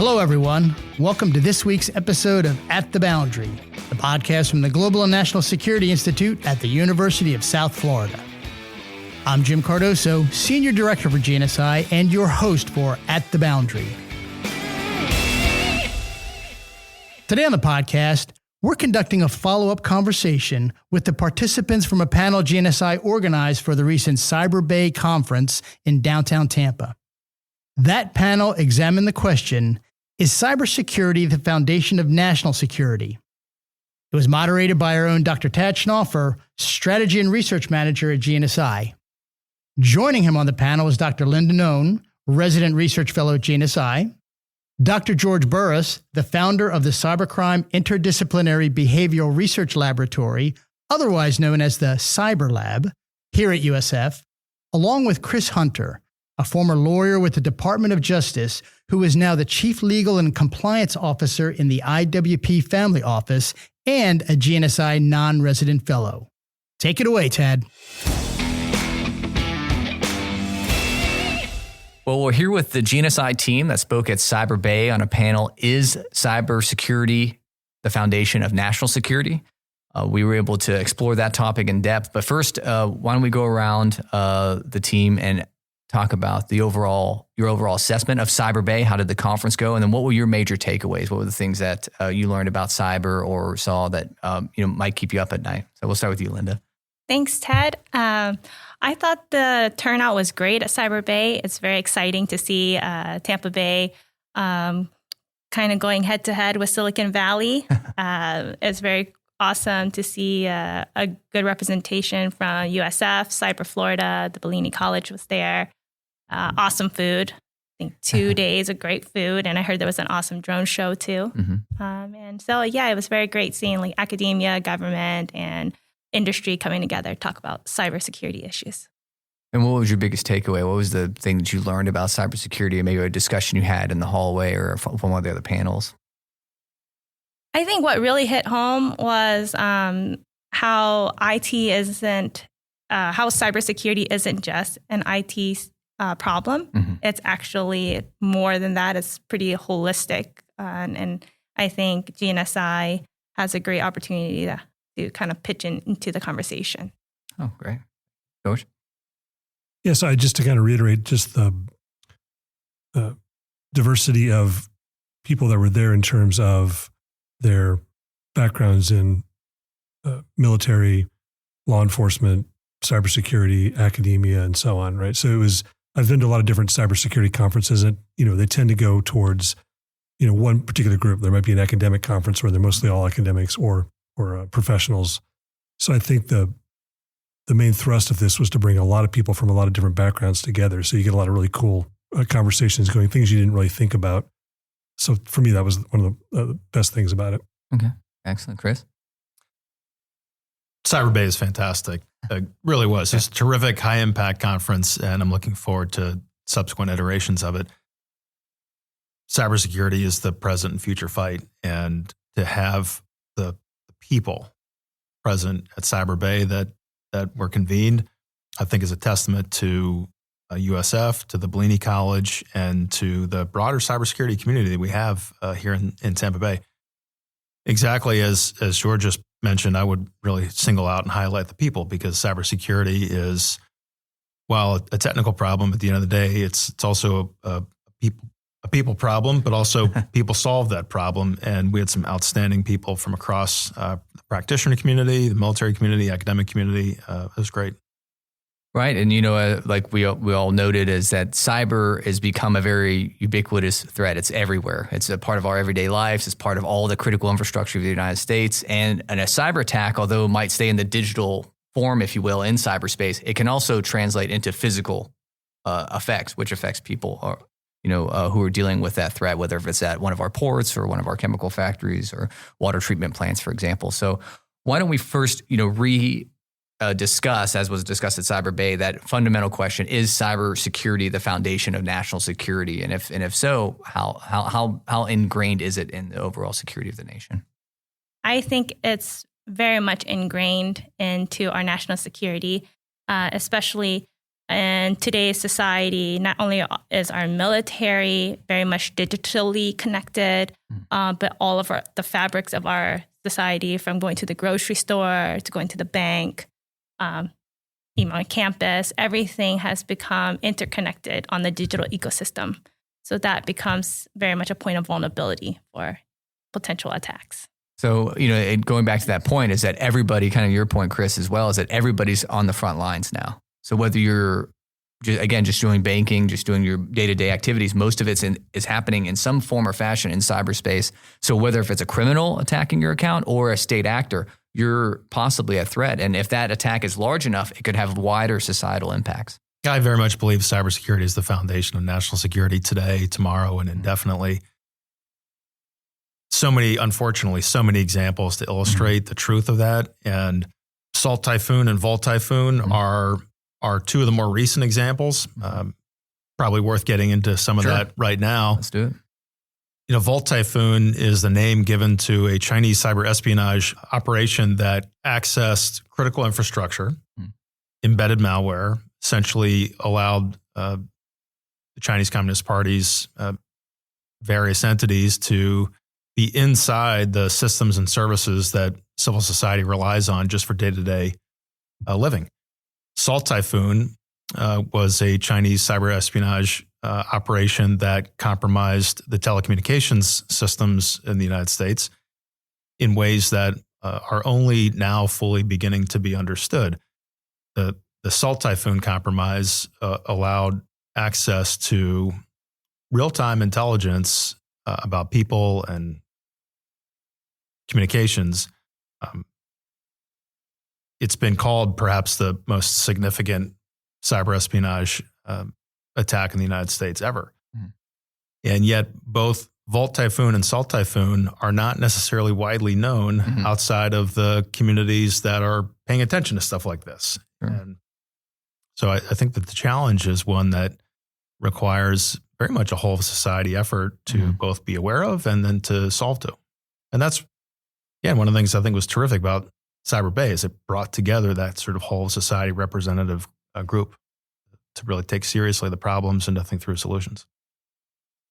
Hello, everyone. Welcome to this week's episode of At the Boundary, the podcast from the Global and National Security Institute at the University of South Florida. I'm Jim Cardoso, Senior Director for GNSI and your host for At the Boundary. Today on the podcast, we're conducting a follow-up conversation with the participants from a panel GNSI organized for the recent Cyber Bay conference in downtown Tampa. That panel examined the question, is cybersecurity the foundation of national security? It was moderated by our own Dr. Tad Schnaufer, Strategy and Research Manager at GNSI. Joining him on the panel was Dr. Nhon, Resident Research Fellow at GNSI, Dr. George Burress, the founder of the Cybercrime Interdisciplinary Behavioral Research Laboratory, otherwise known as the Cyber Lab, here at USF, along with Chris Hunter, a former lawyer with the Department of Justice, who is now the Chief Legal and Compliance Officer in the IWP Family Office and a GNSI non-resident fellow. Take it away, Tad. Well, we're here with the GNSI team that spoke at Cyber Bay on a panel, Is Cybersecurity the Foundation of National Security? We were able to explore that topic in depth. But first, why don't we go around the team and talk about your overall assessment of Cyber Bay? How did the conference go? And then what were your major takeaways? What were the things that you learned about cyber or saw that might keep you up at night? So we'll start with you, Linda. Thanks, Ted. I thought the turnout was great at Cyber Bay. It's very exciting to see Tampa Bay kind of going head to head with Silicon Valley. It's very awesome to see a good representation from USF, Cyber Florida, the Bellini College was there. Awesome food. I think 2 days of great food. And I heard there was an awesome drone show too. Mm-hmm. And so, it was very great seeing like academia, government, and industry coming together to talk about cybersecurity issues. And what was your biggest takeaway? What was the thing that you learned about cybersecurity, and maybe a discussion you had in the hallway or from one of the other panels? I think what really hit home was how IT isn't, how cybersecurity isn't just an IT problem. Mm-hmm. It's actually more than that. It's pretty holistic. And I think GNSI has a great opportunity to kind of pitch into the conversation. Oh, great. George? Yes, just to kind of reiterate just the diversity of people that were there in terms of their backgrounds in military, law enforcement, cybersecurity, academia, and so on, right? So I've been to a lot of different cybersecurity conferences, and, they tend to go towards, one particular group. There might be an academic conference where they're mostly all academics or professionals. So I think the main thrust of this was to bring a lot of people from a lot of different backgrounds together. So you get a lot of really cool conversations going, things you didn't really think about. So for me, that was one of the best things about it. Okay. Excellent. Chris? Cyber Bay is fantastic. It really was. It's a terrific, high-impact conference, and I'm looking forward to subsequent iterations of it. Cybersecurity is the present and future fight, and to have the people present at Cyber Bay that were convened, I think is a testament to USF, to the Bellini College, and to the broader cybersecurity community that we have here in Tampa Bay. Exactly as George just mentioned, I would really single out and highlight the people, because cybersecurity is, while a technical problem, at the end of the day, it's also a people problem, but also people solve that problem. And we had some outstanding people from across the practitioner community, the military community, academic community. It was great. Right. And, like we all noted, is that cyber has become a very ubiquitous threat. It's everywhere. It's a part of our everyday lives. It's part of all the critical infrastructure of the United States. And a cyber attack, although it might stay in the digital form, if you will, in cyberspace, it can also translate into physical effects, which affects people who are dealing with that threat, whether it's at one of our ports or one of our chemical factories or water treatment plants, for example. So why don't we first, discuss, as was discussed at Cyber Bay, that fundamental question: is cybersecurity the foundation of national security? And if so, how ingrained is it in the overall security of the nation? I think it's very much ingrained into our national security, especially in today's society, not only is our military very much digitally connected, but all of the fabrics of our society, from going to the grocery store to going to the bank, even on campus, everything has become interconnected on the digital ecosystem. So that becomes very much a point of vulnerability for potential attacks. So, going back to that point is that everybody, kind of your point, Chris, as well, is that everybody's on the front lines now. So whether you're, just doing banking, just doing your day-to-day activities, most of it is happening in some form or fashion in cyberspace. So whether if it's a criminal attacking your account or a state actor, you're possibly a threat. And if that attack is large enough, it could have wider societal impacts. I very much believe cybersecurity is the foundation of national security today, tomorrow, and indefinitely. Unfortunately, so many examples to illustrate the truth of that. And Salt Typhoon and Volt Typhoon are two of the more recent examples. Probably worth getting into some of that right now. Let's do it. Volt Typhoon is the name given to a Chinese cyber espionage operation that accessed critical infrastructure, embedded malware, essentially allowed the Chinese Communist Party's various entities to be inside the systems and services that civil society relies on just for day-to-day living. Salt Typhoon was a Chinese cyber espionage operation that compromised the telecommunications systems in the United States in ways that are only now fully beginning to be understood. The Salt Typhoon compromise allowed access to real-time intelligence about people and communications. It's been called perhaps the most significant cyber espionage attack in the United States ever. And yet both Volt Typhoon and Salt Typhoon are not necessarily widely known outside of the communities that are paying attention to stuff like this. And so I think that the challenge is one that requires very much a whole of society effort to both be aware of and then to solve to. And that's, one of the things I think was terrific about Cyber Bay is it brought together that sort of whole of society representative group to really take seriously the problems and to think through solutions.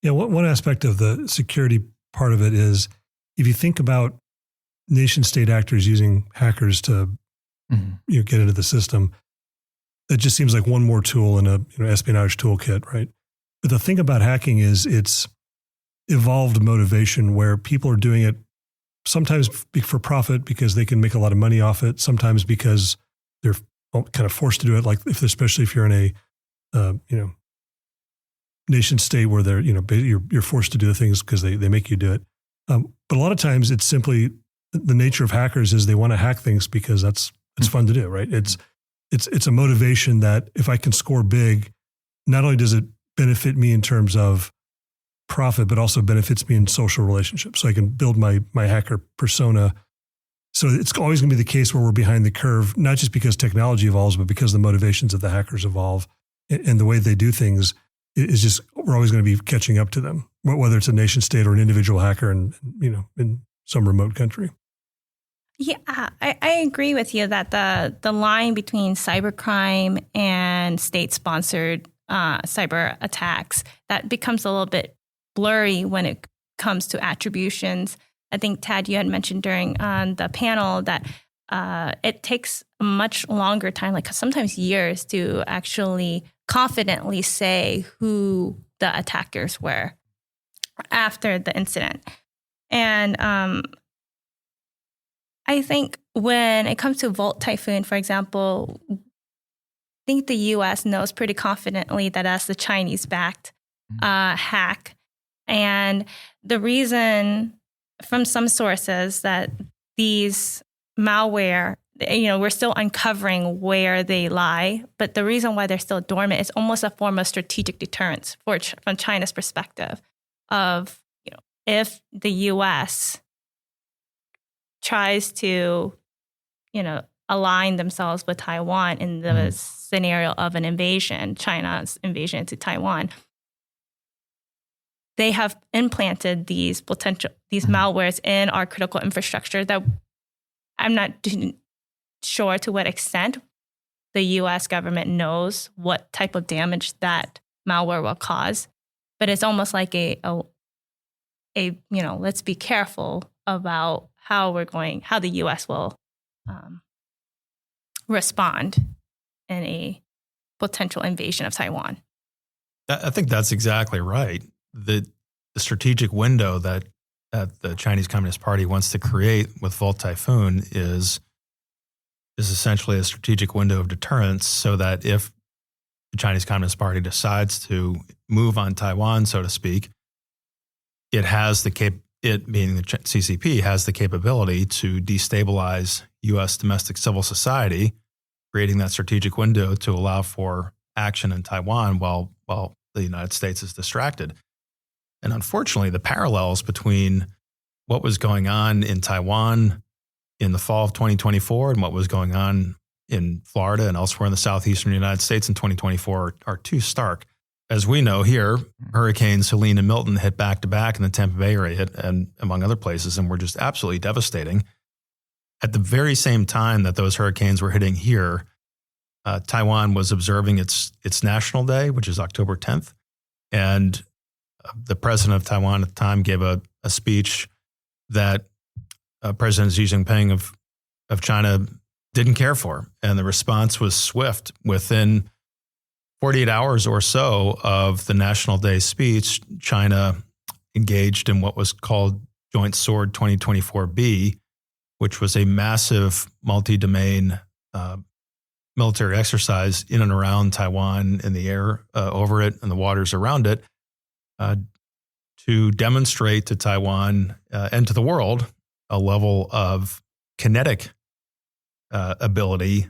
Yeah, one aspect of the security part of it is if you think about nation state actors using hackers to get into the system, that just seems like one more tool in a espionage toolkit, right? But the thing about hacking is it's evolved motivation where people are doing it sometimes for profit because they can make a lot of money off it, sometimes because they're kind of forced to do it, like especially if you're in a nation state where they're you're forced to do things because they make you do it. But a lot of times it's simply the nature of hackers is they want to hack things because it's fun to do, right? It's a motivation that if I can score big, not only does it benefit me in terms of profit, but also benefits me in social relationships. So I can build my hacker persona. So it's always going to be the case where we're behind the curve, not just because technology evolves, but because the motivations of the hackers evolve and the way they do things is just, we're always going to be catching up to them, whether it's a nation state or an individual hacker in some remote country. Yeah, I agree with you that the line between cybercrime and state-sponsored cyber attacks, that becomes a little bit blurry when it comes to attributions. I think, Tad, you had mentioned during the panel that it takes a much longer time, like sometimes years, to actually confidently say who the attackers were after the incident. And I think when it comes to Volt Typhoon, for example, I think the U.S. knows pretty confidently that that's the Chinese-backed hack. And the reason from some sources that these malware, we're still uncovering where they lie, but the reason why they're still dormant is almost a form of strategic deterrence from China's perspective of, if the U.S. tries to, align themselves with Taiwan in the scenario of an invasion, China's invasion into Taiwan, they have implanted these malwares in our critical infrastructure that I'm not sure to what extent the U.S. government knows what type of damage that malware will cause. But it's almost like a let's be careful about how the U.S. will respond in a potential invasion of Taiwan. I think that's exactly right. The strategic window that the Chinese Communist Party wants to create with Volt Typhoon is essentially a strategic window of deterrence, so that if the Chinese Communist Party decides to move on Taiwan, so to speak, it being the CCP has the capability to destabilize U.S. domestic civil society, creating that strategic window to allow for action in Taiwan while the United States is distracted. And unfortunately, the parallels between what was going on in Taiwan in the fall of 2024 and what was going on in Florida and elsewhere in the southeastern United States in 2024 are too stark. As we know here, Hurricanes Helene and Milton hit back-to-back in the Tampa Bay area and among other places, and were just absolutely devastating. At the very same time that those hurricanes were hitting here, Taiwan was observing its National Day, which is October 10th. And the president of Taiwan at the time gave a speech that President Xi Jinping of China didn't care for. And the response was swift. Within 48 hours or so of the National Day speech, China engaged in what was called Joint Sword 2024B, which was a massive multi-domain military exercise in and around Taiwan, in the air over it and the waters around it, to demonstrate to Taiwan and to the world a level of kinetic ability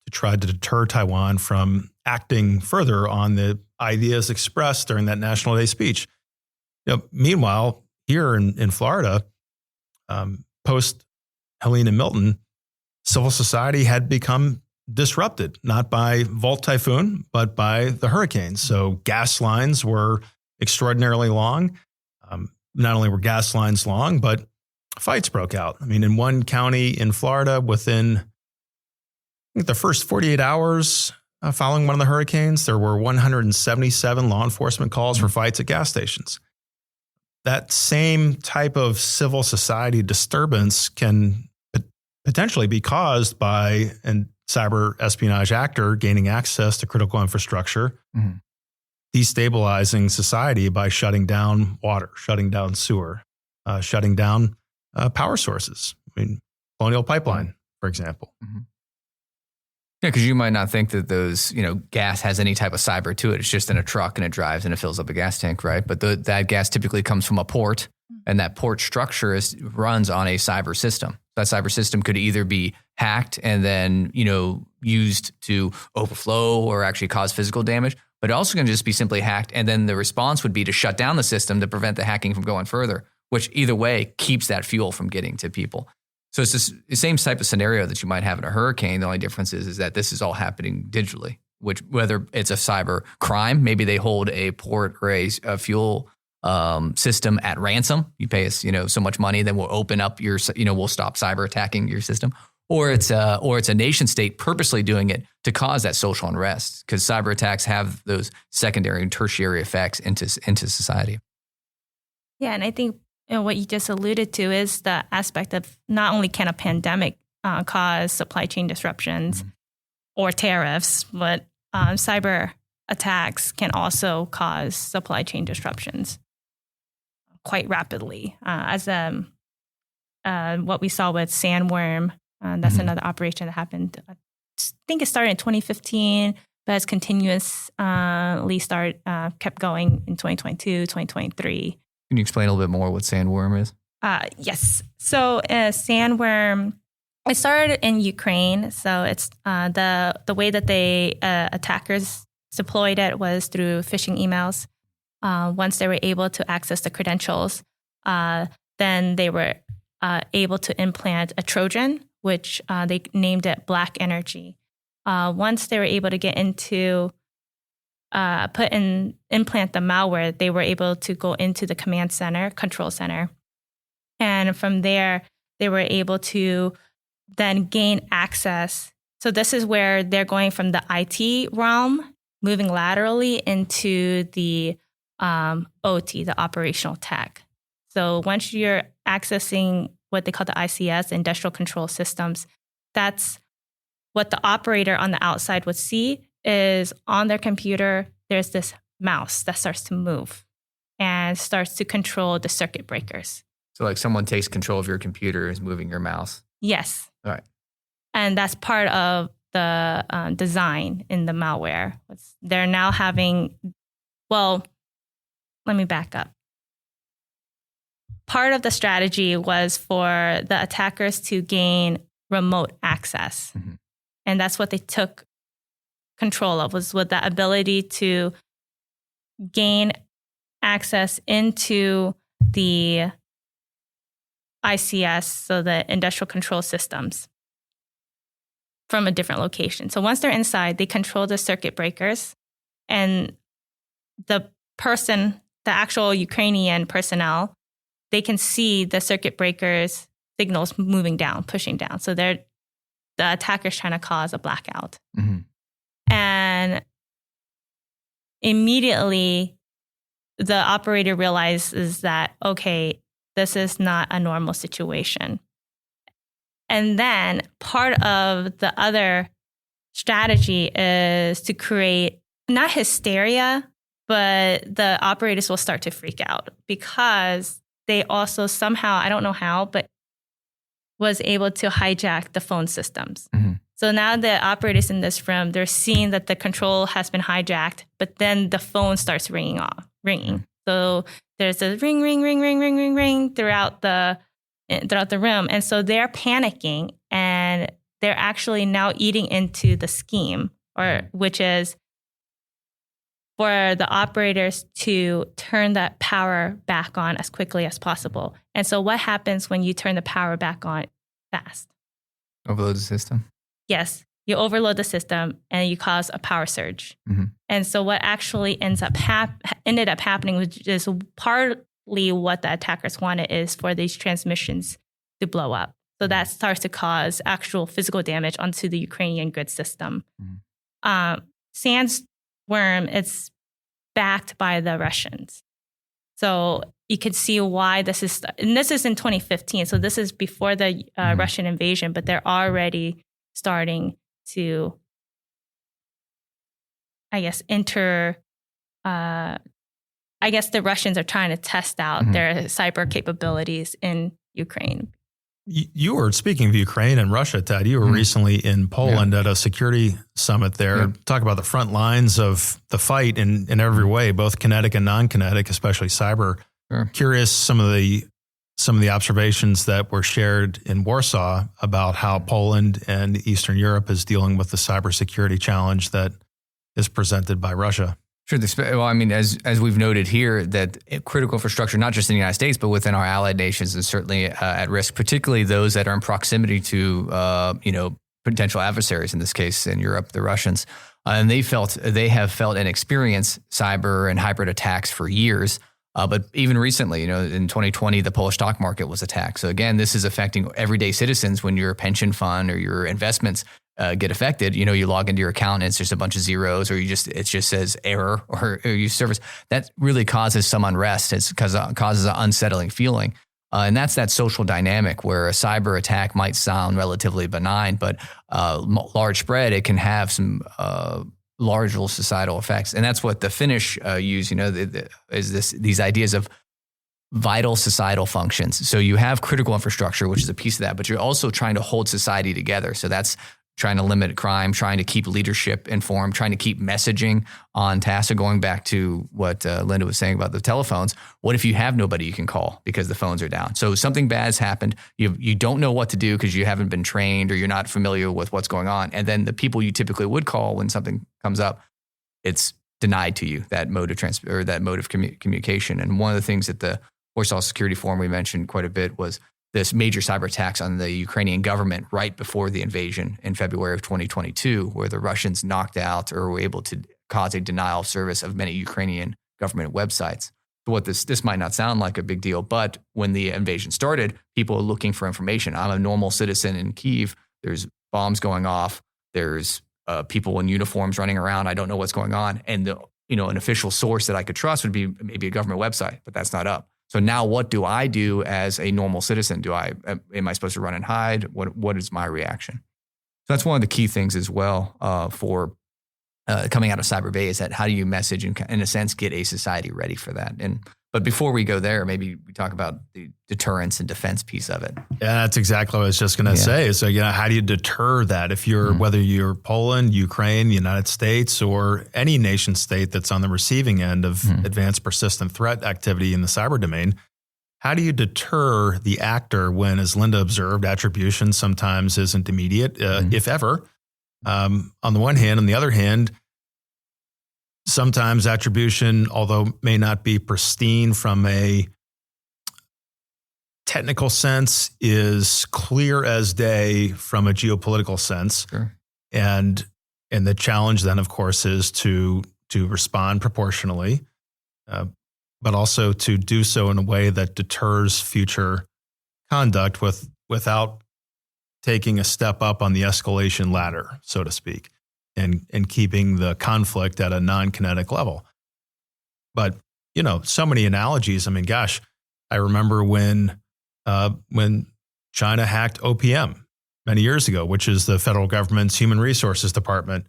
to try to deter Taiwan from acting further on the ideas expressed during that National Day speech. Meanwhile, here in Florida, post Helene and Milton, civil society had become disrupted, not by Volt Typhoon, but by the hurricanes. So gas lines were extraordinarily long. Not only were gas lines long, but fights broke out. I mean, in one county in Florida, within the first 48 hours following one of the hurricanes, there were 177 law enforcement calls for fights at gas stations. That same type of civil society disturbance can potentially be caused by a cyber espionage actor gaining access to critical infrastructure, destabilizing society by shutting down water, shutting down sewer, shutting down power sources. I mean, Colonial Pipeline, for example. Yeah, because you might not think that those, gas has any type of cyber to it. It's just in a truck and it drives and it fills up a gas tank, right? But that gas typically comes from a port, and that port structure runs on a cyber system. That cyber system could either be hacked and then, used to overflow or actually cause physical damage, but it also can just be simply hacked. And then the response would be to shut down the system to prevent the hacking from going further, which either way keeps that fuel from getting to people. So it's the same type of scenario that you might have in a hurricane. The only difference is that this is all happening digitally, which whether it's a cyber crime, maybe they hold a port or a fuel system at ransom. You pay us, so much money, then we'll open up your, we'll stop cyber attacking your system. Or it's a nation state purposely doing it to cause that social unrest, because cyber attacks have those secondary and tertiary effects into society. Yeah, and I think what you just alluded to is the aspect of not only can a pandemic cause supply chain disruptions or tariffs, but cyber attacks can also cause supply chain disruptions quite rapidly. As what we saw with Sandworm, that's another operation that happened. I think it started in 2015, but has continuously kept going in 2022, 2023. Can you explain a little bit more what Sandworm is? Yes. So Sandworm, it started in Ukraine. So it's the way that they attackers deployed it was through phishing emails. Once they were able to access the credentials, then they were able to implant a Trojan, which they named it Black Energy. Once they were able to get into implant the malware, they were able to go into the command center, control center. And from there, they were able to then gain access So this is where they're going from the IT realm, moving laterally into the OT, the operational tech. So once you're accessing what they call the ICS, industrial control systems, that's what the operator on the outside would see is on their computer, there's this mouse that starts to move and starts to control the circuit breakers. So like someone takes control of your computer, is moving your mouse. Yes. All right. And that's part of the design in the malware. They're now having, well, let me back up. Part of the strategy was for the attackers to gain remote access. Mm-hmm. And that's what they took control of, was with the ability to gain access into the ICS, so the industrial control systems, from a different location. So once they're inside, they control the circuit breakers, and the person, the actual Ukrainian personnel, they can see the circuit breakers signals moving down, pushing down. So the attacker's trying to cause a blackout. Mm-hmm. And immediately the operator realizes that, okay, this is not a normal situation. And then part of the other strategy is to create not hysteria, but the operators will start to freak out because they also somehow, I don't know how, but was able to hijack the phone systems. Mm-hmm. So now the operators in this room, they're seeing that the control has been hijacked, but then the phone starts ringing. Mm-hmm. So there's a ring, ring, ring, ring, ring, ring, ring throughout the room. And so they're panicking, and they're actually now eating into the scheme, which is for the operators to turn that power back on as quickly as possible. And so what happens when you turn the power back on fast? Overload the system? Yes. You overload the system and you cause a power surge. Mm-hmm. And so what actually ended up happening, which is partly what the attackers wanted, is for these transmissions to blow up. So that starts to cause actual physical damage onto the Ukrainian grid system. Mm-hmm. Sandworm, it's backed by the Russians. So you could see why this is in 2015. So this is before the mm-hmm. Russian invasion, but they're already starting to, I guess, the Russians are trying to test out mm-hmm. their cyber capabilities in Ukraine. You were speaking of Ukraine and Russia, Ted. You were mm-hmm. recently in Poland at a security summit there. Yeah. Talk about the front lines of the fight in every way, both kinetic and non-kinetic, especially cyber. Sure. Curious some of the observations that were shared in Warsaw about how Poland and Eastern Europe is dealing with the cybersecurity challenge that is presented by Russia. Sure. Well, I mean, as we've noted here, that critical infrastructure, not just in the United States, but within our allied nations, is certainly at risk, particularly those that are in proximity to, potential adversaries, in this case, in Europe, the Russians. And they have felt and experienced cyber and hybrid attacks for years. But even recently, in 2020, the Polish stock market was attacked. So again, this is affecting everyday citizens. When your pension fund or your investments get affected, you log into your account and it's just a bunch of zeros, or it just says error or your service. That really causes some unrest. It causes an unsettling feeling. And that's that social dynamic where a cyber attack might sound relatively benign, but large spread, it can have some large societal effects. And that's what the Finnish use, these ideas of vital societal functions. So you have critical infrastructure, which is a piece of that, but you're also trying to hold society together. So that's trying to limit crime, trying to keep leadership informed, trying to keep messaging on task. So going back to what Linda was saying about the telephones, what if you have nobody you can call because the phones are down? So something bad has happened. You don't know what to do because you haven't been trained or you're not familiar with what's going on. And then the people you typically would call when something comes up, it's denied to you, that mode of communication. And one of the things that the Warsaw Security Forum we mentioned quite a bit was this major cyber attacks on the Ukrainian government right before the invasion in February of 2022, where the Russians knocked out or were able to cause a denial of service of many Ukrainian government websites. So what this might not sound like a big deal, but when the invasion started, people are looking for information. I'm a normal citizen in Kyiv. There's bombs going off. There's people in uniforms running around. I don't know what's going on. And an official source that I could trust would be maybe a government website, but that's not up. So now what do I do as a normal citizen? Am I supposed to run and hide? What is my reaction? So that's one of the key things as well for coming out of Cyber Bay, is that how do you message and, in a sense, get a society ready for that? But before we go there, maybe we talk about the deterrence and defense piece of it. Yeah, that's exactly what I was just going to say. So, how do you deter that? If you're, whether you're Poland, Ukraine, the United States, or any nation state that's on the receiving end of advanced persistent threat activity in the cyber domain, how do you deter the actor when, as Linda observed, attribution sometimes isn't immediate, if ever? On the one hand. On the other hand, sometimes attribution, although may not be pristine from a technical sense, is clear as day from a geopolitical sense. Sure. And the challenge then, of course, is to respond proportionally, but also to do so in a way that deters future conduct without taking a step up on the escalation ladder, so to speak, and keeping the conflict at a non-kinetic level. But, so many analogies. I mean, gosh, I remember when China hacked OPM many years ago, which is the federal government's human resources department.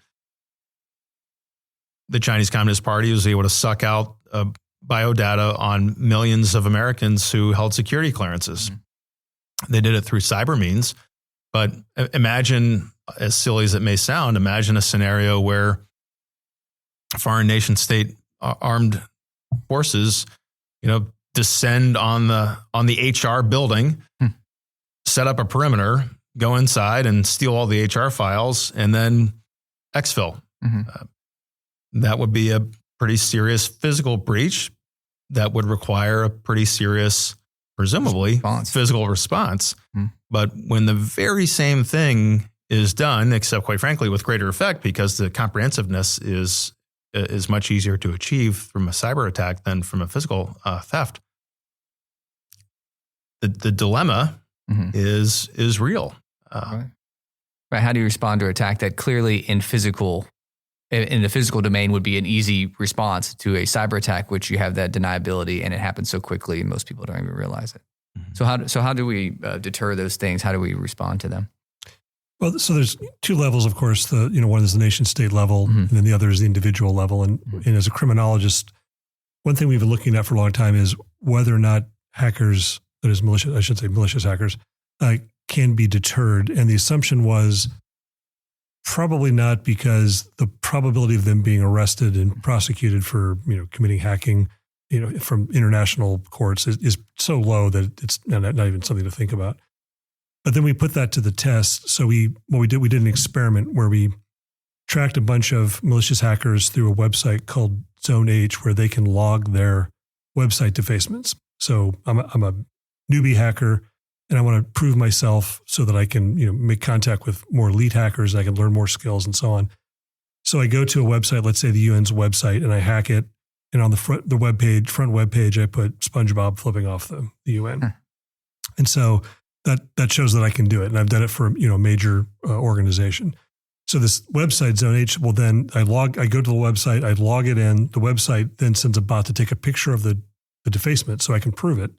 The Chinese Communist Party was able to suck out biodata on millions of Americans who held security clearances. They did it through cyber means. But imagine, as silly as it may sound, imagine a scenario where foreign nation state armed forces, descend on the HR building, set up a perimeter, go inside and steal all the HR files, and then exfil. That would be a pretty serious physical breach that would require a pretty serious, presumably, physical response. But when the very same thing is done, except quite frankly with greater effect, because the comprehensiveness is much easier to achieve from a cyber attack than from a physical theft, the dilemma is real. Right. How do you respond to an attack that clearly in the physical domain would be an easy response to a cyber attack, which you have that deniability and it happens so quickly and most people don't even realize it? So how do we deter those things? How do we respond to them? Well, so there's two levels, of course. One is the nation state level, and then the other is the individual level. And as a criminologist, one thing we've been looking at for a long time is whether or not hackers, that is malicious hackers, can be deterred. And the assumption was probably not, because the probability of them being arrested and prosecuted for committing hacking from international courts is so low that it's not even something to think about. But then we put that to the test. So we did an experiment where we tracked a bunch of malicious hackers through a website called Zone H, where they can log their website defacements. So I'm a newbie hacker, and I want to prove myself so that I can make contact with more elite hackers. And I can learn more skills and so on. So I go to a website, let's say the UN's website, and I hack it. And on the front web page, I put SpongeBob flipping off the UN. And so that shows that I can do it. And I've done it for a major organization. So this website, Zone H, will then, I go to the website, I log it in. The website then sends a bot to take a picture of the defacement so I can prove it.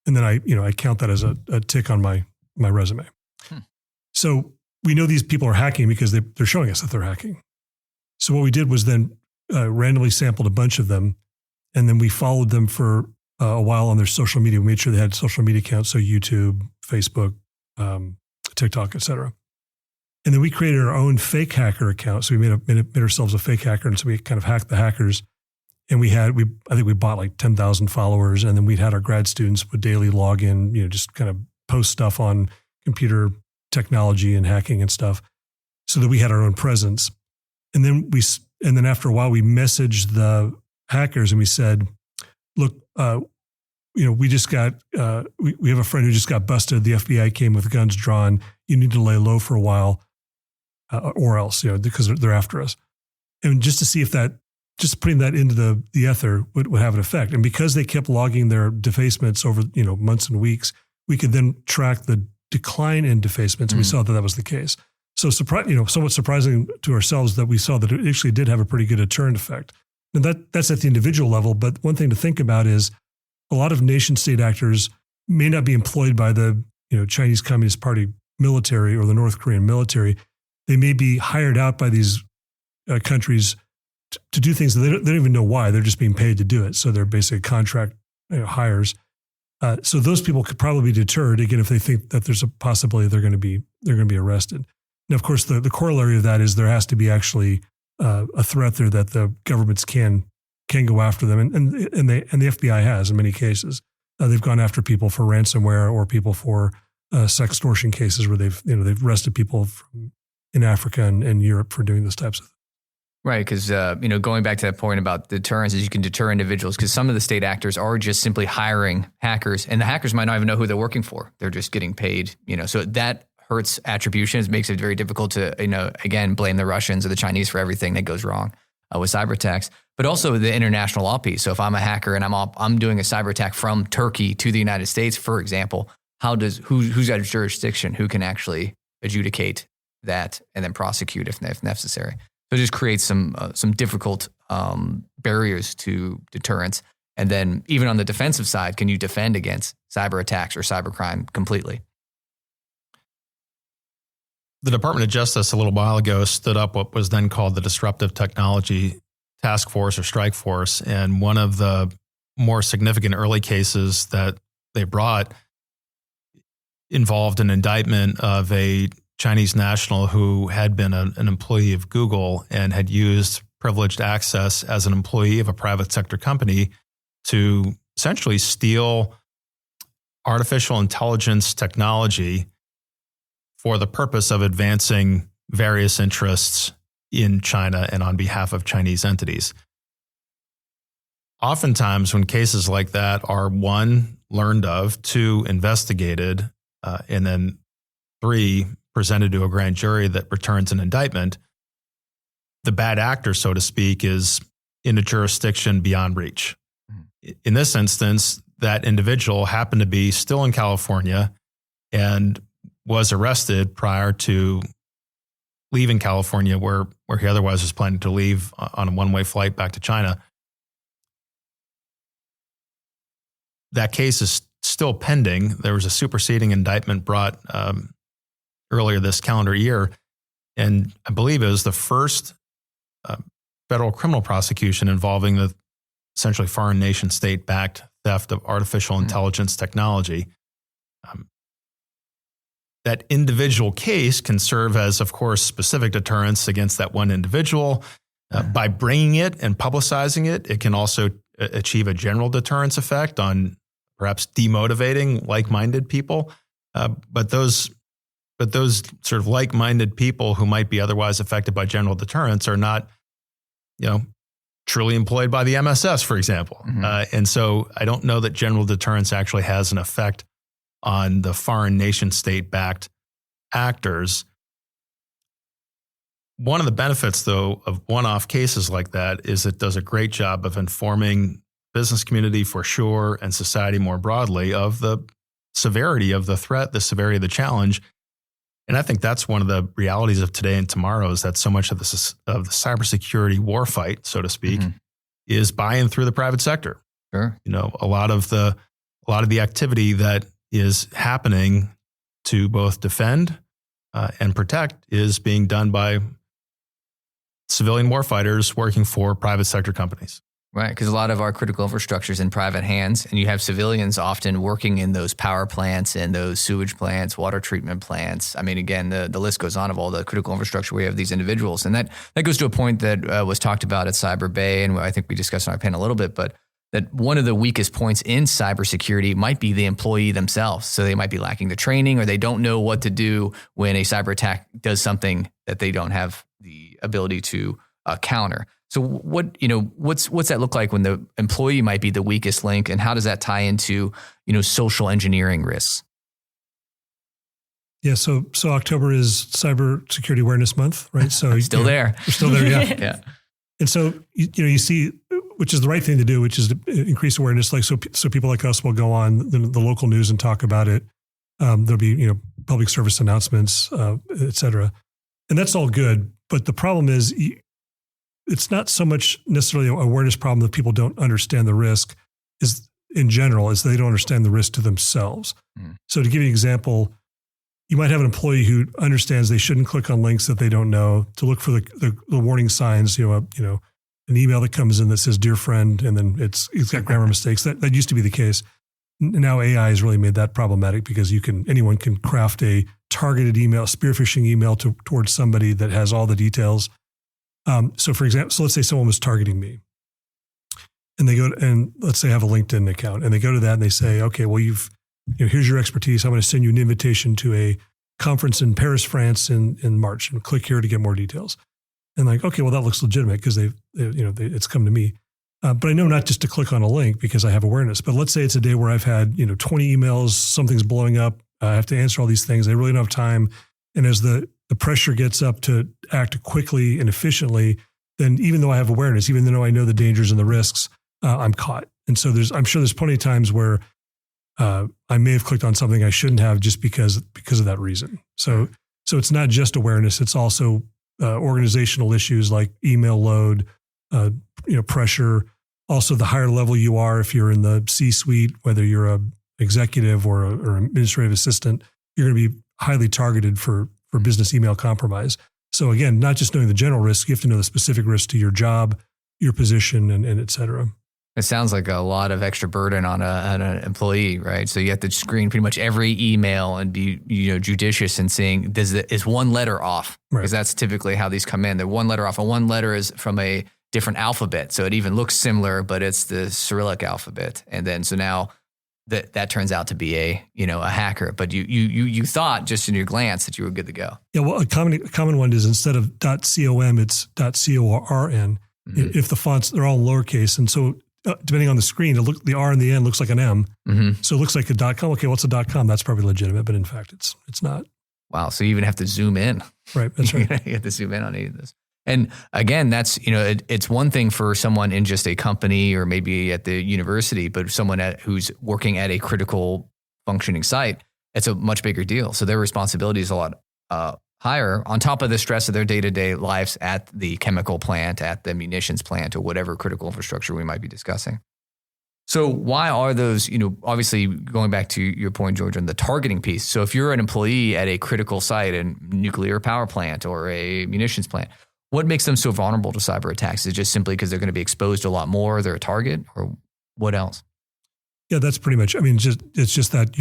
And then I count that as a tick on my resume. So we know these people are hacking because they're showing us that they're hacking. So what we did was then randomly sampled a bunch of them, and then we followed them for a while on their social media. We made sure they had social media accounts, so YouTube, Facebook, TikTok, et cetera. And then we created our own fake hacker account. So we made ourselves a fake hacker, and so we kind of hacked the hackers. And I think we bought like 10,000 followers, and then we'd had our grad students would daily log in, just kind of post stuff on computer technology and hacking and stuff, so that we had our own presence. And then after a while, we messaged the hackers and we said, "Look, we just got we have a friend who just got busted. The FBI came with guns drawn. You need to lay low for a while, or else, because they're after us." And just to see if just putting that into the ether would have an effect. And because they kept logging their defacements over months and weeks, we could then track the decline in defacements, and we saw that was the case. So somewhat surprising to ourselves that we saw that it actually did have a pretty good deterrent effect. And that's at the individual level. But one thing to think about is a lot of nation state actors may not be employed by the Chinese Communist Party military or the North Korean military. They may be hired out by these countries to do things that they don't even know why. They're just being paid to do it. So they're basically contract hires. So those people could probably be deterred again if they think that there's a possibility they're going to be arrested. Now, of course, the corollary of that is there has to be actually a threat there that the governments can go after them, and the FBI has in many cases. They've gone after people for ransomware or people for sextortion cases where they've arrested people in Africa and Europe for doing those types of things. Right, because going back to that point about deterrence is you can deter individuals because some of the state actors are just simply hiring hackers, and the hackers might not even know who they're working for. They're just getting paid, so that hurts attribution. It makes it very difficult to, again, blame the Russians or the Chinese for everything that goes wrong with cyber attacks, but also the international law piece. So if I'm a hacker and I'm doing a cyber attack from Turkey to the United States, for example, who's got jurisdiction? Who can actually adjudicate that and then prosecute if necessary? So it just creates some difficult barriers to deterrence. And then even on the defensive side, can you defend against cyber attacks or cybercrime completely? The Department of Justice a little while ago stood up what was then called the Disruptive Technology Task Force or Strike Force. And one of the more significant early cases that they brought involved an indictment of a Chinese national who had been an employee of Google and had used privileged access as an employee of a private sector company to essentially steal artificial intelligence technology for the purpose of advancing various interests in China and on behalf of Chinese entities. Oftentimes when cases like that are, 1, learned of, 2, investigated, and then 3, presented to a grand jury that returns an indictment, the bad actor, so to speak, is in a jurisdiction beyond reach. In this instance, that individual happened to be still in California and was arrested prior to leaving California, where he otherwise was planning to leave on a one-way flight back to China. That case is still pending. There was a superseding indictment brought earlier this calendar year, and I believe it was the first federal criminal prosecution involving the essentially foreign nation state-backed theft of artificial intelligence technology. That individual case can serve as, of course, specific deterrence against that one individual. By bringing it and publicizing it, it can also achieve a general deterrence effect on perhaps demotivating like-minded people. But those sort of like-minded people who might be otherwise affected by general deterrence are not, truly employed by the MSS, for example. And so I don't know that general deterrence actually has an effect on the foreign nation state-backed actors. One of the benefits, though, of one-off cases like that is it does a great job of informing business community for sure and society more broadly of the severity of the threat, the severity of the challenge. And I think that's one of the realities of today and tomorrow is that so much of the cybersecurity war fight, so to speak, is by and through the private sector. Sure. A lot of the activity that is happening to both defend and protect is being done by civilian warfighters working for private sector companies. Right, because a lot of our critical infrastructure is in private hands, and you have civilians often working in those power plants and those sewage plants, water treatment plants. I mean, again, the list goes on of all the critical infrastructure we have these individuals. And that goes to a point that was talked about at Cyber Bay, and I think we discussed on our panel a little bit, but that one of the weakest points in cybersecurity might be the employee themselves. So they might be lacking the training, or they don't know what to do when a cyber attack does something that they don't have the ability to counter. So what's that look like when the employee might be the weakest link, and how does that tie into, social engineering risks? Yeah, so October is Cybersecurity Awareness Month, right? So We're still there, yeah. Yeah. And so you see, which is the right thing to do, which is to increase awareness. Like so people like us will go on the local news and talk about it. There'll be public service announcements, et cetera. And that's all good. But the problem is it's not so much necessarily an awareness problem that people don't understand the risk is in general, is they don't understand the risk to themselves. So to give you an example, you might have an employee who understands they shouldn't click on links that they don't know, to look for the warning signs, an email that comes in that says, "Dear friend," and then it's got grammar mistakes. That used to be the case. Now AI has really made that problematic because anyone can craft a targeted email, spear phishing email towards somebody that has all the details. So for example, let's say someone was targeting me, and they go and let's say I have a LinkedIn account, and they go to that and they say, "Okay, well here's your expertise. I'm going to send you an invitation to a conference in Paris, France in March, and click here to get more details." And like, okay, well that looks legitimate because it's come to me. But I know not just to click on a link because I have awareness. But let's say it's a day where I've had 20 emails, something's blowing up. I have to answer all these things. I really don't have time. And as the pressure gets up to act quickly and efficiently, then even though I have awareness, even though I know the dangers and the risks, I'm caught. And so I'm sure there's plenty of times where I may have clicked on something I shouldn't have just because of that reason. So it's not just awareness; it's also organizational issues like email load, pressure. Also, the higher level you are, if you're in the C-suite, whether you're a executive or an administrative assistant, you're going to be highly targeted for business email compromise. So again, not just knowing the general risk, you have to know the specific risk to your job, your position, and et cetera. It sounds like a lot of extra burden on an employee, right? So you have to screen pretty much every email and be judicious in seeing is one letter off, because that's typically how these come in. They're one letter off, and one letter is from a different alphabet, so it even looks similar, but it's the Cyrillic alphabet. And then so now that turns out to be a hacker, but you thought just in your glance that you were good to go. Yeah, well, a common one is instead of .com, it's .corn. If the fonts they're all lowercase, and so depending on the screen, the R in the end looks like an M. So it looks like a .com. Okay, what's a .com? That's probably legitimate, but in fact, it's not. Wow. So you even have to zoom in. Right. That's right. You have to zoom in on any of this. And again, that's, it's one thing for someone in just a company or maybe at the university, but someone who's working at a critical functioning site, it's a much bigger deal. So their responsibility is a lot higher on top of the stress of their day-to-day lives at the chemical plant, at the munitions plant, or whatever critical infrastructure we might be discussing. So why are those, obviously going back to your point, George, on the targeting piece. So if you're an employee at a critical site, a nuclear power plant or a munitions plant, what makes them so vulnerable to cyber attacks? Is it just simply because they're going to be exposed a lot more, they're a target, or what else? Yeah, that's pretty much, it's just that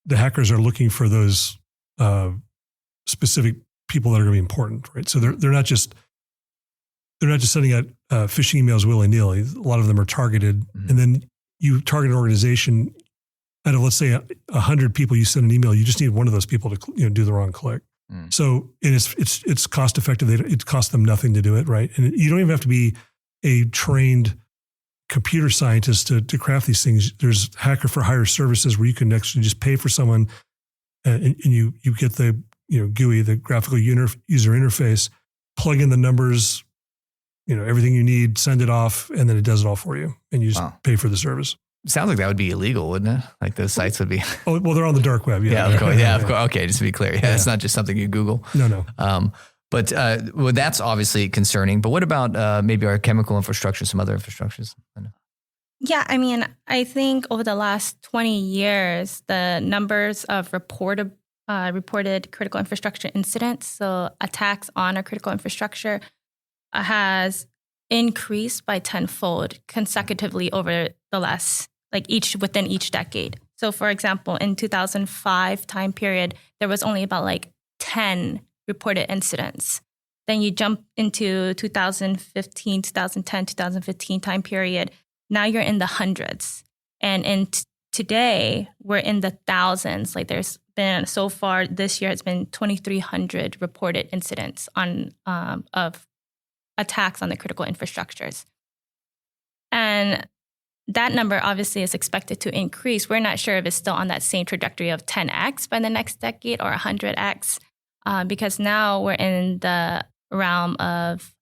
the hackers are looking for those specific people that are going to be important, right? So they're not just sending out phishing emails willy-nilly. A lot of them are targeted. And then you target an organization out of, let's say, 100 people you send an email, you just need one of those people to do the wrong click. So and it's cost effective. It costs them nothing to do it, right? And you don't even have to be a trained computer scientist to craft these things. There's hacker for hire services where you can actually just pay for someone, and you get the GUI, the graphical user interface, plug in the numbers, everything you need, send it off, and then it does it all for you, and you just pay for the service. Sounds like that would be illegal, wouldn't it? Like those sites would be. Oh, well, they're on the dark web. Yeah, of course. Yeah, of course. Okay, just to be clear. Yeah, it's not just something you Google. No. But that's obviously concerning. But what about maybe our chemical infrastructure, some other infrastructures? Yeah, I think over the last 20 years, the numbers of reported critical infrastructure incidents, so attacks on our critical infrastructure, has increased by tenfold consecutively over the last, within each decade. So for example, in 2005 time period, there was only about 10 reported incidents. Then you jump into 2015, 2010, 2015 time period. Now you're in the hundreds. And today we're in the thousands. There's been, so far this year, it's been 2,300 reported incidents of attacks on the critical infrastructures. And that number obviously is expected to increase. We're not sure if it's still on that same trajectory of 10x by the next decade or 100x, because now we're in the realm of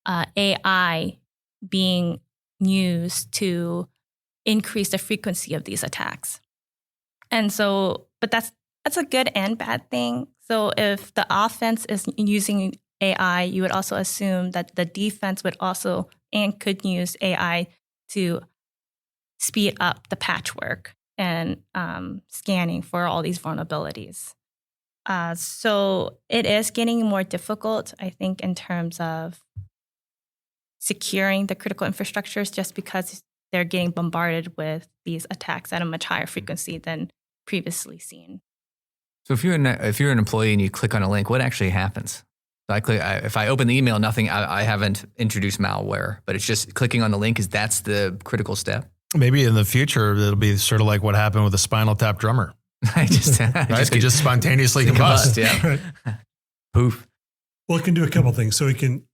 AI being used to increase the frequency of these attacks. And so, but that's that's a good and bad thing. So if the offense is using AI, you would also assume that the defense would also and could use AI to speed up the patchwork and scanning for all these vulnerabilities. So it is getting more difficult, I think, in terms of securing the critical infrastructures, just because they're getting bombarded with these attacks at a much higher frequency than previously seen. So if you're an employee and you click on a link, what actually happens? So if I open the email, nothing. I haven't introduced malware, but it's just clicking on the link. That's the critical step. Maybe in the future it'll be sort of like what happened with the Spinal Tap drummer. They just spontaneously combust. Yeah. Right. Poof. Well, it can do a couple of things. So it can,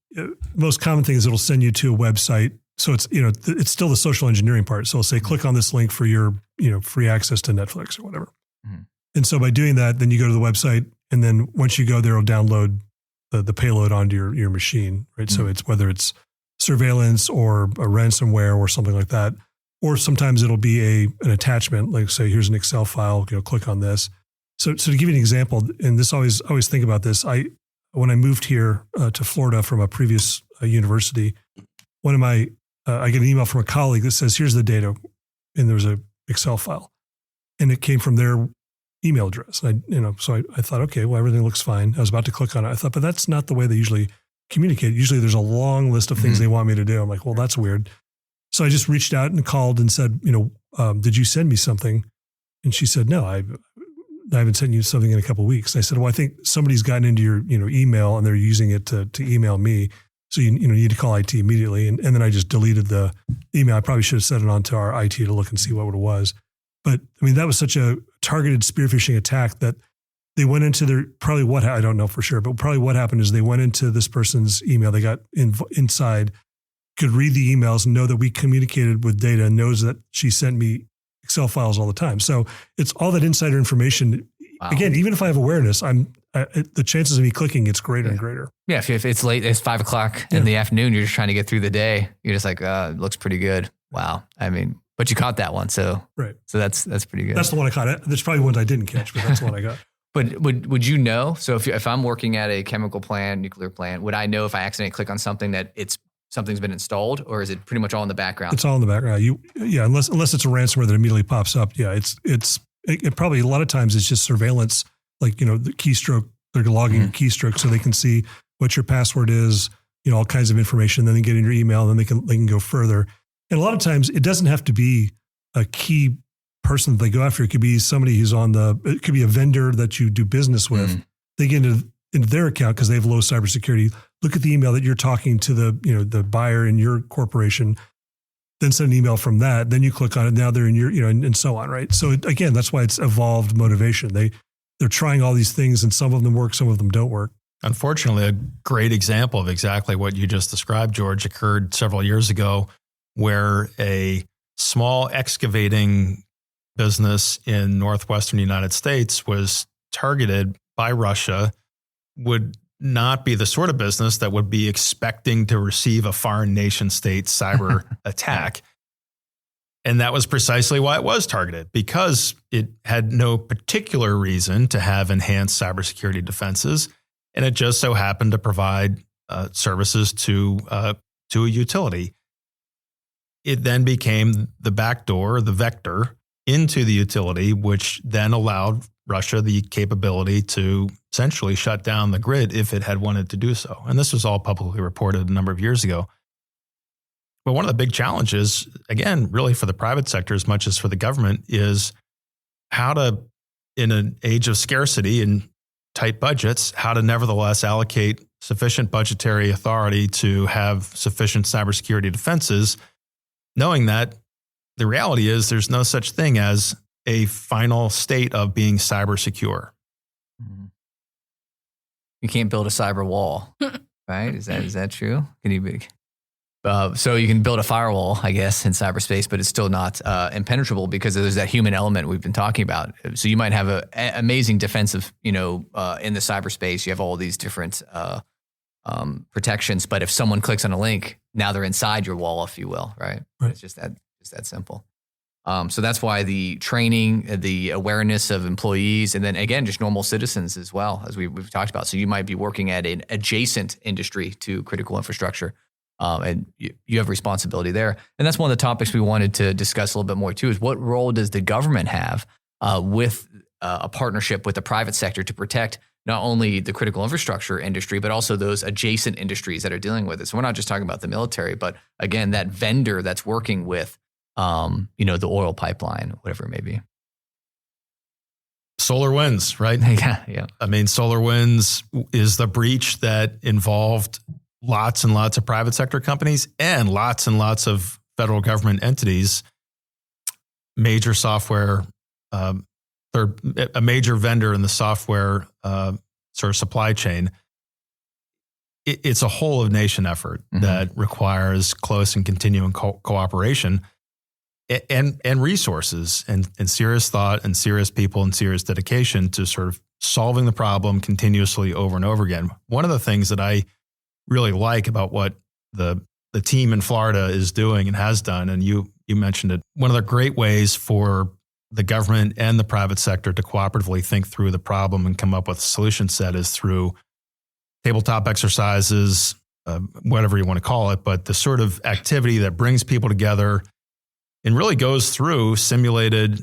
most common thing is it'll send you to a website. So it's, it's still the social engineering part. So it'll say, click on this link for your, free access to Netflix or whatever. Mm-hmm. And so by doing that, then you go to the website, and then once you go there, it'll download the payload onto your machine, right? Mm-hmm. So it's whether it's surveillance or a ransomware or something like that, or sometimes it'll be an attachment, like say, here's an Excel file, click on this. So to give you an example, and this always think about this, when I moved here to Florida from a previous university, one of my I get an email from a colleague that says, here's the data, and there was an Excel file, and it came from their email address. And so I thought, okay, well, everything looks fine. I was about to click on it. I thought, but that's not the way they usually communicate. Usually there's a long list of things they want me to do. I'm like, well, that's weird. So I just reached out and called and said, did you send me something? And she said, no, I haven't sent you something in a couple of weeks. And I said, well, I think somebody's gotten into your email and they're using it to email me. So you need to call IT immediately. And then I just deleted the email. I probably should have sent it on to our IT to look and see what it was. But I mean, that was such a targeted spear phishing attack that they went into their, I don't know for sure, but probably what happened is they went into this person's email. They got inside, could read the emails and know that we communicated with data and knows that she sent me Excel files all the time. So it's all that insider information. Wow. Again, even if I have awareness, the chances of me clicking, it's greater and greater. Yeah. If it's late, it's 5 o'clock in the afternoon, you're just trying to get through the day. You're just like, it looks pretty good. Wow. I mean, but you caught that one. So, right. So that's pretty good. That's the one I caught. There's probably ones I didn't catch, but that's the one I got. But would you know? So if I'm working at a chemical plant, nuclear plant, would I know if I accidentally click on something that something's been installed, or is it pretty much all in the background? It's all in the background. Unless it's a ransomware that immediately pops up. Yeah, it probably a lot of times it's just surveillance, like the keystroke. They're logging your keystroke so they can see what your password is. All kinds of information. Then they get in your email, and then they can go further. And a lot of times it doesn't have to be a key person that they go after. It could be somebody who's it could be a vendor that you do business with. They get into their account because they have low cybersecurity. Look at the email that you're talking to the buyer in your corporation, then send an email from that. Then you click on it. Now they're in your, and so on, right? So again, that's why it's evolved motivation. They're trying all these things, and some of them work, some of them don't work. Unfortunately, a great example of exactly what you just described, George, occurred several years ago, where a small excavating business in northwestern United States was targeted by Russia. Would not be the sort of business that would be expecting to receive a foreign nation state cyber attack. And that was precisely why it was targeted, because it had no particular reason to have enhanced cybersecurity defenses. And it just so happened to provide services to a utility. It then became the backdoor, the vector into the utility, which then allowed Russia the capability to essentially shut down the grid if it had wanted to do so. And this was all publicly reported a number of years ago. But one of the big challenges, again, really for the private sector as much as for the government, is how to, in an age of scarcity and tight budgets, how to nevertheless allocate sufficient budgetary authority to have sufficient cybersecurity defenses, knowing that the reality is there's no such thing as a final state of being cyber secure. You can't build a cyber wall, right? Is that true? Can you so you can build a firewall, I guess, in cyberspace, but it's still not impenetrable because there's that human element we've been talking about. So you might have an amazing defensive, in the cyberspace, you have all these different protections. But if someone clicks on a link, now they're inside your wall, if you will, right? It's just that simple. So that's why the training, the awareness of employees, and then again, just normal citizens as well, as we've talked about. So you might be working at an adjacent industry to critical infrastructure, and you have responsibility there. And that's one of the topics we wanted to discuss a little bit more too, is what role does the government have with a partnership with the private sector to protect not only the critical infrastructure industry, but also those adjacent industries that are dealing with it. So we're not just talking about the military, but again, that vendor that's working with the oil pipeline, whatever it may be. SolarWinds, right? Yeah. I mean, SolarWinds is the breach that involved lots and lots of private sector companies and lots of federal government entities, major software, they're a major vendor in the software sort of supply chain. It's a whole of nation effort that requires close and continuing cooperation and resources and serious thought and serious people and serious dedication to sort of solving the problem continuously over and over again. One of the things that I really like about what the team in Florida is doing and has done, and you mentioned it, one of the great ways for the government and the private sector to cooperatively think through the problem and come up with a solution set is through tabletop exercises, whatever you want to call it, but the sort of activity that brings people together and really goes through simulated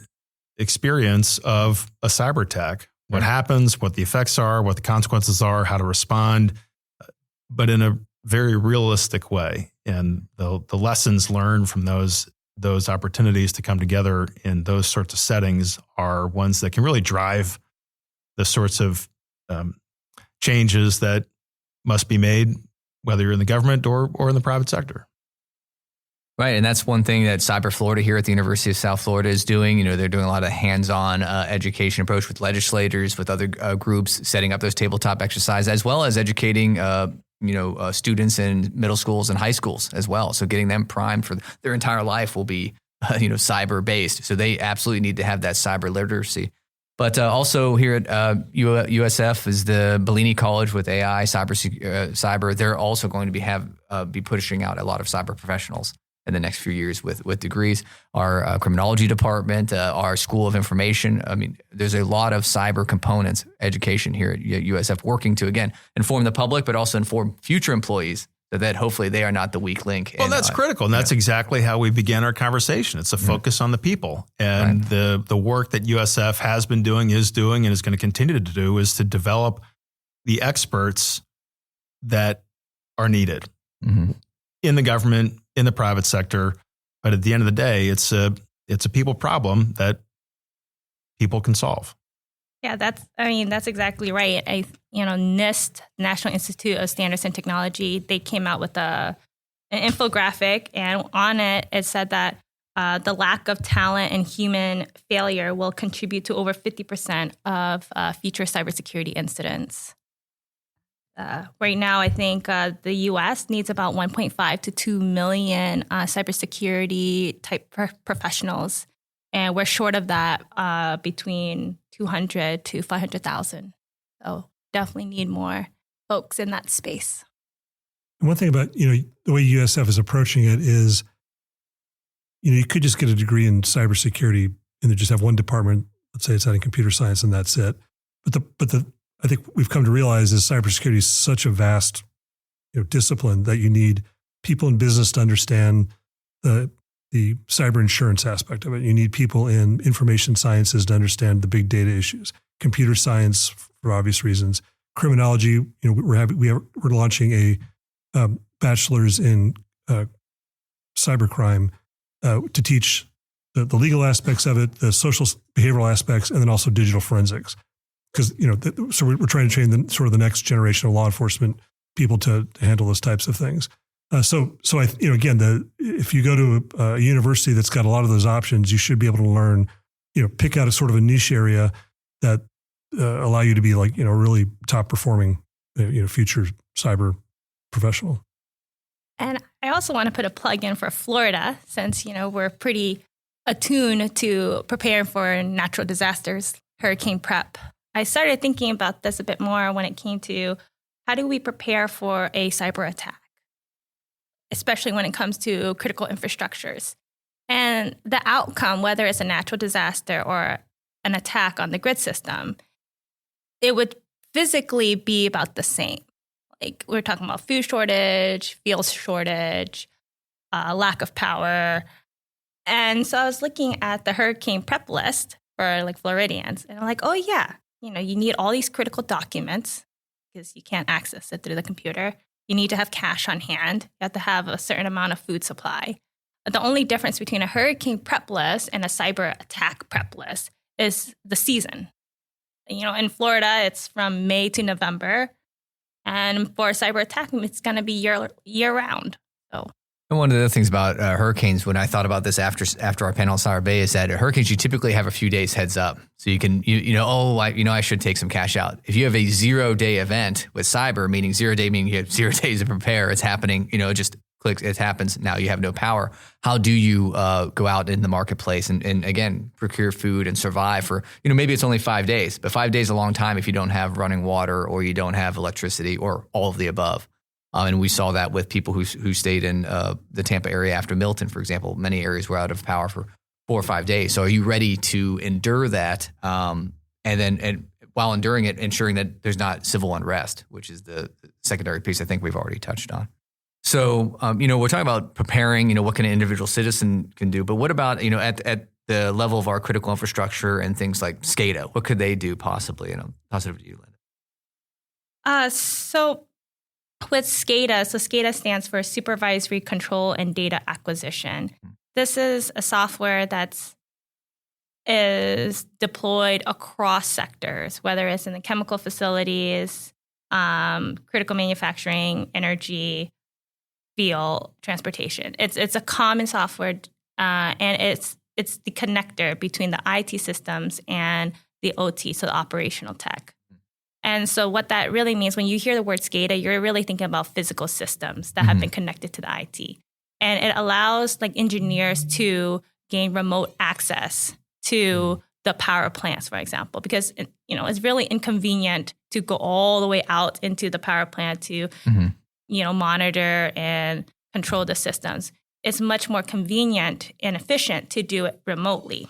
experience of a cyber attack, what happens, what the effects are, what the consequences are, how to respond, but in a very realistic way. And the lessons learned from those opportunities to come together in those sorts of settings are ones that can really drive the sorts of changes that must be made, whether you're in the government or in the private sector. Right, and that's one thing that Cyber Florida here at the University of South Florida is doing. They're doing a lot of hands-on education approach with legislators, with other groups, setting up those tabletop exercises, as well as educating students in middle schools and high schools as well. So getting them primed for their entire life will be cyber based. So they absolutely need to have that cyber literacy. But also here at USF is the Bellini College with AI cyber. They're also going to be pushing out a lot of cyber professionals in the next few years with degrees. Our criminology department, our School of Information. I mean, there's a lot of cyber components education here at USF working to, again, inform the public, but also inform future employees so that hopefully they are not the weak link. Well, that's critical. And that's exactly how we began our conversation. It's a focus on the people. And the work that USF has been doing, is doing, and is going to continue to do is to develop the experts that are needed in the government, in the private sector. But at the end of the day, it's a people problem that people can solve. Yeah, that's exactly right. NIST, National Institute of Standards and Technology, they came out with an infographic, and on it said that the lack of talent and human failure will contribute to over 50% of future cybersecurity incidents. Right now, I think the U.S. needs about 1.5 to 2 million cybersecurity type professionals, and we're short of that between 200 to 500,000. So definitely need more folks in that space. And one thing about the way USF is approaching it is, you could just get a degree in cybersecurity and then just have one department. Let's say it's out in computer science, and that's it. But I think we've come to realize is cybersecurity is such a vast, discipline that you need people in business to understand the cyber insurance aspect of it. You need people in information sciences to understand the big data issues. Computer science, for obvious reasons. Criminology, we're launching a bachelor's in cybercrime to teach the legal aspects of it, the social behavioral aspects, and then also digital forensics. Because so we're trying to train the next generation of law enforcement people to handle those types of things. So if you go to a university that's got a lot of those options, you should be able to learn, pick out a sort of a niche area that allow you to be like really top performing, future cyber professional. And I also want to put a plug in for Florida, since we're pretty attuned to preparing for natural disasters, hurricane prep. I started thinking about this a bit more when it came to how do we prepare for a cyber attack, especially when it comes to critical infrastructures. And the outcome, whether it's a natural disaster or an attack on the grid system, it would physically be about the same. Like we're talking about food shortage, fuel shortage, lack of power. And so I was looking at the hurricane prep list for like Floridians, and I'm like, oh yeah, you need all these critical documents because you can't access it through the computer. You need to have cash on hand. You have to have a certain amount of food supply. The only difference between a hurricane prep list and a cyber attack prep list is the season. In Florida, it's from May to November. And for a cyber attack, it's going to be year round. So. And one of the other things about hurricanes, when I thought about this after our panel on Cyber Bay, is that hurricanes, you typically have a few days heads up. So you can, I should take some cash out. If you have a 0-day event with cyber, meaning 0 day, meaning you have 0 days to prepare, it's happening, just clicks, it happens. Now you have no power. How do you go out in the marketplace and again, procure food and survive for, maybe it's only 5 days, but 5 days is a long time if you don't have running water or you don't have electricity or all of the above. And we saw that with people who stayed in the Tampa area after Milton, for example. Many areas were out of power for 4 or 5 days. So are you ready to endure that? And while enduring it, ensuring that there's not civil unrest, which is the secondary piece I think we've already touched on. So, we're talking about preparing, what can an individual citizen can do. But what about, at the level of our critical infrastructure and things like SCADA? What could they do possibly? Toss it over to you, Linda. So with SCADA, SCADA stands for Supervisory Control and Data Acquisition. This is a software is deployed across sectors, whether it's in the chemical facilities, critical manufacturing, energy, fuel, transportation. It's a common software, and it's the connector between the IT systems and the OT, so the operational tech. And so what that really means, when you hear the word SCADA, you're really thinking about physical systems that have been connected to the IT. And it allows engineers to gain remote access to the power plants, for example, because it's really inconvenient to go all the way out into the power plant to monitor and control the systems. It's much more convenient and efficient to do it remotely.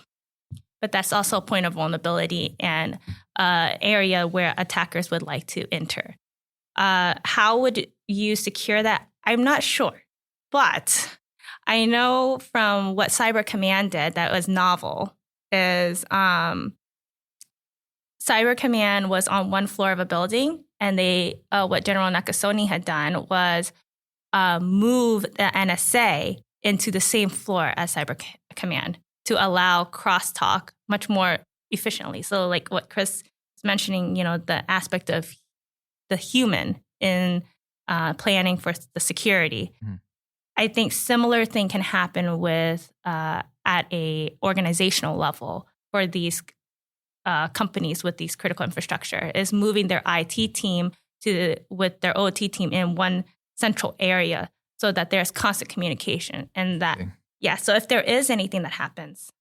But that's also a point of vulnerability and area where attackers would like to enter. How would you secure that? I'm not sure. But I know from what Cyber Command did that was novel is Cyber Command was on one floor of a building, and what General Nakasone had done was move the NSA into the same floor as Cyber Command to allow crosstalk much more efficiently. So like what Chris was mentioning, the aspect of the human in planning for the security. I think similar thing can happen with at a organizational level for these companies with these critical infrastructure is moving their IT team with their OT team in one central area so that there's constant communication and that. Yeah, so if there is anything that happens,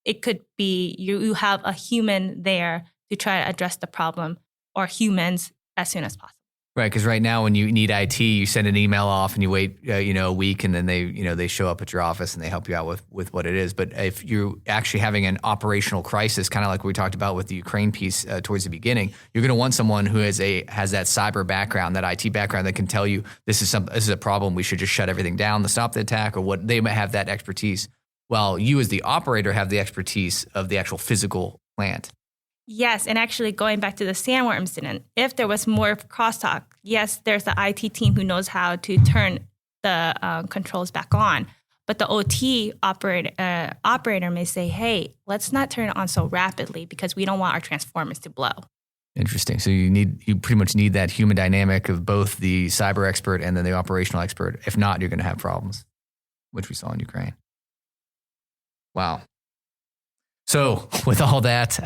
it could be you have a human there to try to address the problem or humans as soon as possible. Right, because right now when you need IT, you send an email off and you wait, a week, and then they show up at your office and they help you out with what it is. But if you're actually having an operational crisis, kind of like we talked about with the Ukraine piece towards the beginning, you're going to want someone who has that cyber background, that IT background that can tell you this is a problem. We should just shut everything down to stop the attack, or what they might have that expertise. While you as the operator have the expertise of the actual physical plant. Yes, and actually going back to the Sandworm incident, if there was more crosstalk, yes, there's the IT team who knows how to turn the controls back on. But the OT operator may say, hey, let's not turn it on so rapidly because we don't want our transformers to blow. Interesting. So you pretty much need that human dynamic of both the cyber expert and then the operational expert. If not, you're going to have problems, which we saw in Ukraine. Wow. So with all that,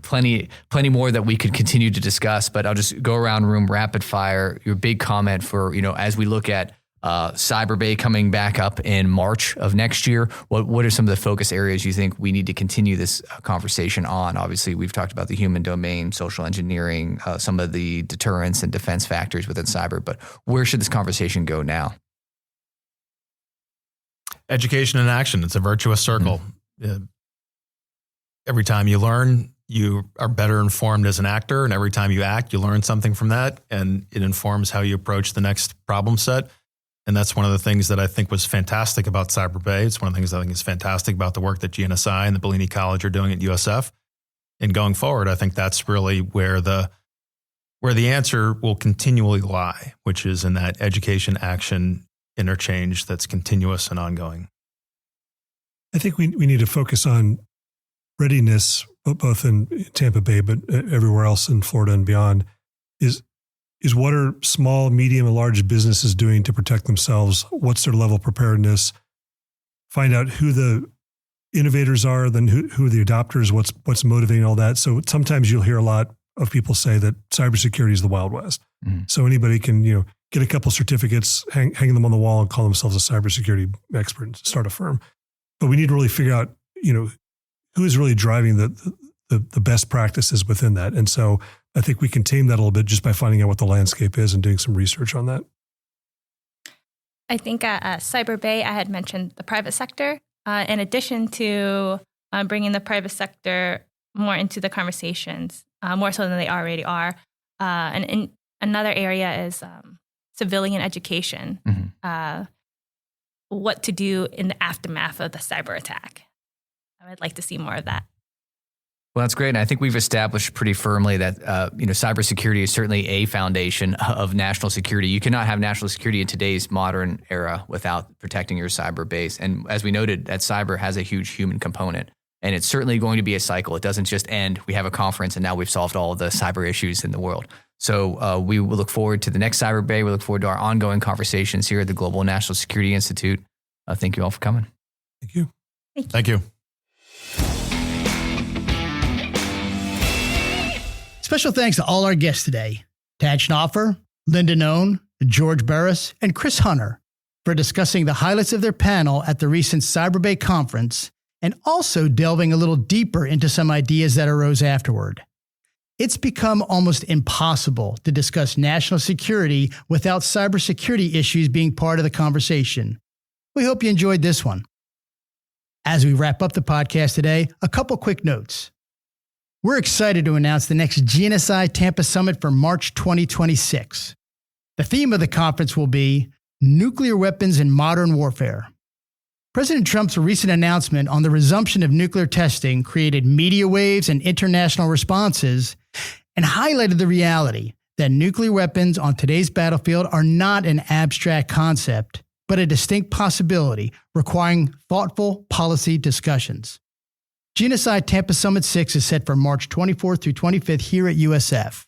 plenty more that we could continue to discuss, but I'll just go around room rapid fire. Your big comment for, as we look at Cyber Bay coming back up in March of next year, what are some of the focus areas you think we need to continue this conversation on? Obviously, we've talked about the human domain, social engineering, some of the deterrence and defense factors within cyber, but where should this conversation go now? education and action. It's a virtuous circle. Every time you learn, you are better informed as an actor. And every time you act, you learn something from that. And it informs how you approach the next problem set. And that's one of the things that I think was fantastic about Cyber Bay. It's one of the things I think is fantastic about the work that GNSI and the Bellini College are doing at USF. And going forward, I think that's really where the answer will continually lie, which is in that education action interchange that's continuous and ongoing. I think we need to focus on readiness, both in Tampa Bay, but everywhere else in Florida and beyond, is what are small, medium, and large businesses doing to protect themselves? What's their level of preparedness? Find out who the innovators are, then who are the adopters, what's motivating all that. So sometimes you'll hear a lot of people say that cybersecurity is the Wild West. Mm-hmm. So anybody can, get a couple certificates, hang them on the wall and call themselves a cybersecurity expert and start a firm. But we need to really figure out, who is really driving the best practices within that. And so I think we can tame that a little bit just by finding out what the landscape is and doing some research on that. I think at Cyber Bay, I had mentioned the private sector. In addition to bringing the private sector more into the conversations, more so than they already are. And another area is civilian education, what to do in the aftermath of the cyber attack. I would like to see more of that. Well, that's great. And I think we've established pretty firmly that, cybersecurity is certainly a foundation of national security. You cannot have national security in today's modern era without protecting your cyber base. And as we noted, that cyber has a huge human component. And it's certainly going to be a cycle. It doesn't just end. We have a conference and now we've solved all of the cyber issues in the world. So we will look forward to the next Cyber Bay. We look forward to our ongoing conversations here at the Global National Security Institute. Thank you all for coming. Thank you. Thank you. Special thanks to all our guests today, Tad Schnaufer, Linda Nhon, George Burress, and Chris Hunter, for discussing the highlights of their panel at the recent Cyber Bay conference and also delving a little deeper into some ideas that arose afterward. It's become almost impossible to discuss national security without cybersecurity issues being part of the conversation. We hope you enjoyed this one. As we wrap up the podcast today, a couple quick notes. We're excited to announce the next GNSI Tampa Summit for March 2026. The theme of the conference will be Nuclear Weapons in Modern Warfare. President Trump's recent announcement on the resumption of nuclear testing created media waves and international responses and highlighted the reality that nuclear weapons on today's battlefield are not an abstract concept, but a distinct possibility requiring thoughtful policy discussions. GNSI Tampa Summit 6 is set for March 24th through 25th here at USF.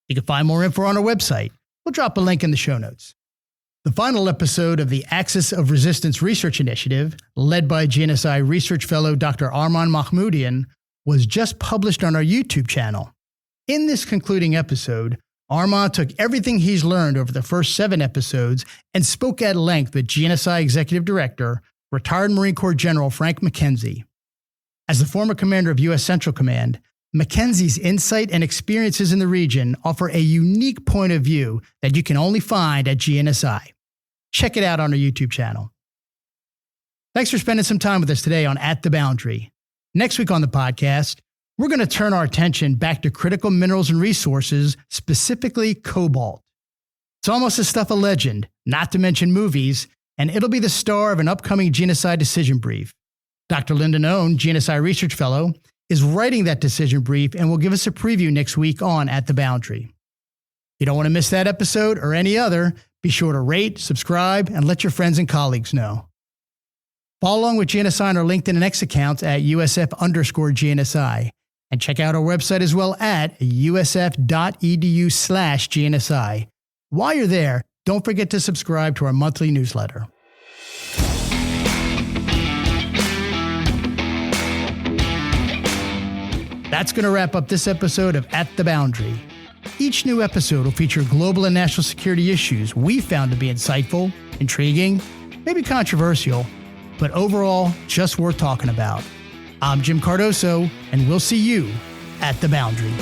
You can find more info on our website. We'll drop a link in the show notes. The final episode of the Axis of Resistance Research Initiative, led by GNSI Research Fellow Dr. Arman Mahmoudian, was just published on our YouTube channel. In this concluding episode, Arman took everything he's learned over the first 7 episodes and spoke at length with GNSI Executive Director, retired Marine Corps General Frank McKenzie. As the former commander of U.S. Central Command, McKenzie's insight and experiences in the region offer a unique point of view that you can only find at GNSI. Check it out on our YouTube channel. Thanks for spending some time with us today on At the Boundary. Next week on the podcast, we're going to turn our attention back to critical minerals and resources, specifically cobalt. It's almost the stuff of legend, not to mention movies, and it'll be the star of an upcoming GNSI decision brief. Dr. Linda Nhon, GNSI Research Fellow, is writing that decision brief and will give us a preview next week on At the Boundary. You don't want to miss that episode or any other, be sure to rate, subscribe, and let your friends and colleagues know. Follow along with GNSI on our LinkedIn and X accounts at USF_GNSI, and check out our website as well at usf.edu/GNSI. While you're there, don't forget to subscribe to our monthly newsletter. That's going to wrap up this episode of At the Boundary. Each new episode will feature global and national security issues we found to be insightful, intriguing, maybe controversial, but overall just worth talking about. I'm Jim Cardoso, and we'll see you at the Boundary.